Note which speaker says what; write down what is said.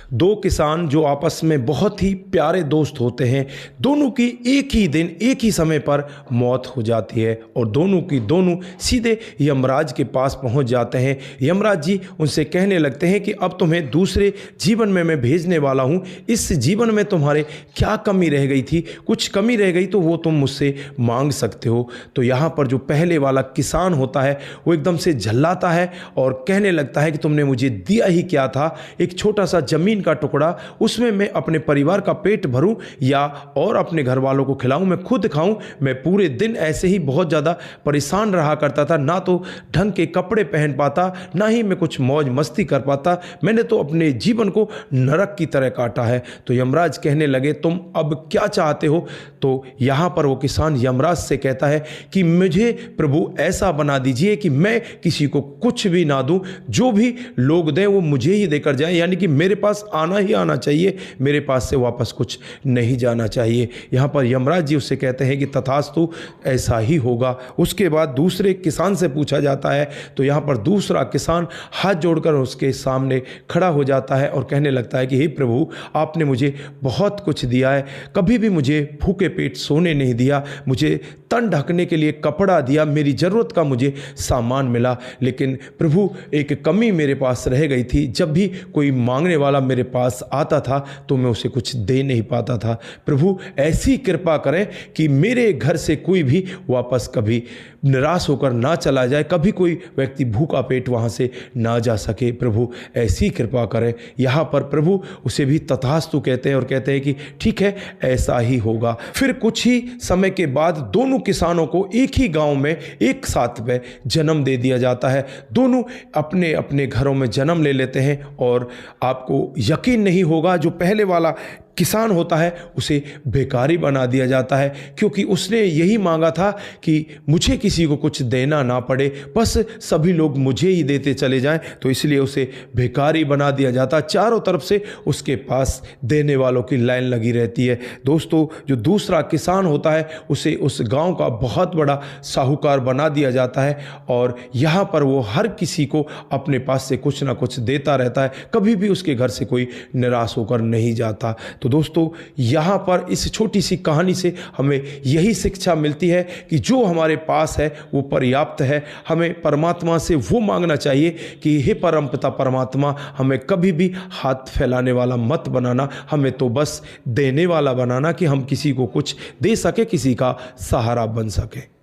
Speaker 1: दो किसान जो आपस में बहुत ही प्यारे दोस्त होते हैं, दोनों की एक ही दिन एक ही समय पर मौत हो जाती है और दोनों की दोनों सीधे यमराज के पास पहुंच जाते हैं। यमराज जी उनसे कहने लगते हैं कि अब तुम्हें दूसरे जीवन में मैं भेजने वाला हूं। इस जीवन में तुम्हारे क्या कमी रह गई थी? कुछ कमी रह गई तो वो तुम मुझसे मांग सकते हो। तो यहाँ पर जो पहले वाला किसान होता है वो एकदम से झल्लाता है और कहने लगता है कि तुमने मुझे दिया ही क्या था, एक छोटा सा जमीन का टुकड़ा, उसमें मैं अपने परिवार का पेट भरूं या और अपने घर वालों को खिलाऊं, मैं खुद खाऊं। मैं पूरे दिन ऐसे ही बहुत ज़्यादा परेशान रहा करता था, ना तो ढंग के कपड़े पहन पाता, ना ही मैं कुछ मौज मस्ती कर पाता। मैंने तो अपने जीवन को नरक की तरह काटा है। तो यमराज कहने लगे तुम अब क्या चाहते हो? तो यहाँ पर वो किसान यमराज से कहता है कि मुझे प्रभु ऐसा बना दीजिए कि मैं किसी को कुछ भी ना दूं, जो भी लोग दें वो मुझे ही देकर जाए, यानी कि मेरे पास आना ही आना चाहिए, मेरे पास से वापस कुछ नहीं जाना चाहिए। यहाँ पर यमराज जी उससे कहते हैं कि तथास्तु, ऐसा ही होगा। उसके बाद दूसरे किसान से पूछा जाता है तो यहाँ पर दूसरा किसान हाथ जोड़कर उसके सामने खड़ा हो जाता है और कहने लगता है कि हे प्रभु, आपने मुझे बहुत कुछ दिया है, कभी भी मुझे भूखे पेट सोने नहीं दिया, मुझे तन ढकने के लिए कपड़ा दिया, मेरी ज़रूरत का मुझे सामान मिला, लेकिन प्रभु एक कमी मेरे पास रह गई थी। जब भी कोई मांगने वाला मेरे पास आता था तो मैं उसे कुछ दे नहीं पाता था। प्रभु ऐसी कृपा करें कि मेरे घर से कोई भी वापस कभी निराश होकर ना चला जाए, कभी कोई व्यक्ति भूखा पेट वहाँ से ना जा सके। प्रभु ऐसी कृपा करें। यहाँ पर प्रभु उसे भी तथास्तु कहते हैं और कहते हैं कि ठीक है, ऐसा ही होगा। फिर कुछ ही समय के बाद दोनों किसानों को एक ही गांव में एक साथ में जन्म दे दिया जाता है। दोनों अपने अपने घरों में जन्म ले लेते हैं और आपको यकीन नहीं होगा, जो पहले वाला किसान होता है उसे बेकारी बना दिया जाता है, क्योंकि उसने यही मांगा था कि मुझे किसी को कुछ देना ना पड़े, बस सभी लोग मुझे ही देते चले जाएं, तो इसलिए उसे बेकारी बना दिया जाता। चारों तरफ से उसके पास देने वालों की लाइन लगी रहती है। दोस्तों, जो दूसरा किसान होता है उसे उस गांव का बहुत बड़ा साहूकार बना दिया जाता है और यहाँ पर वो हर किसी को अपने पास से कुछ ना कुछ देता रहता है, कभी भी उसके घर से कोई निराश होकर नहीं जाता। तो दोस्तों, यहाँ पर इस छोटी सी कहानी से हमें यही शिक्षा मिलती है कि जो हमारे पास है वो पर्याप्त है। हमें परमात्मा से वो मांगना चाहिए कि हे परमपिता परमात्मा, हमें कभी भी हाथ फैलाने वाला मत बनाना, हमें तो बस देने वाला बनाना कि हम किसी को कुछ दे सके, किसी का सहारा बन सके।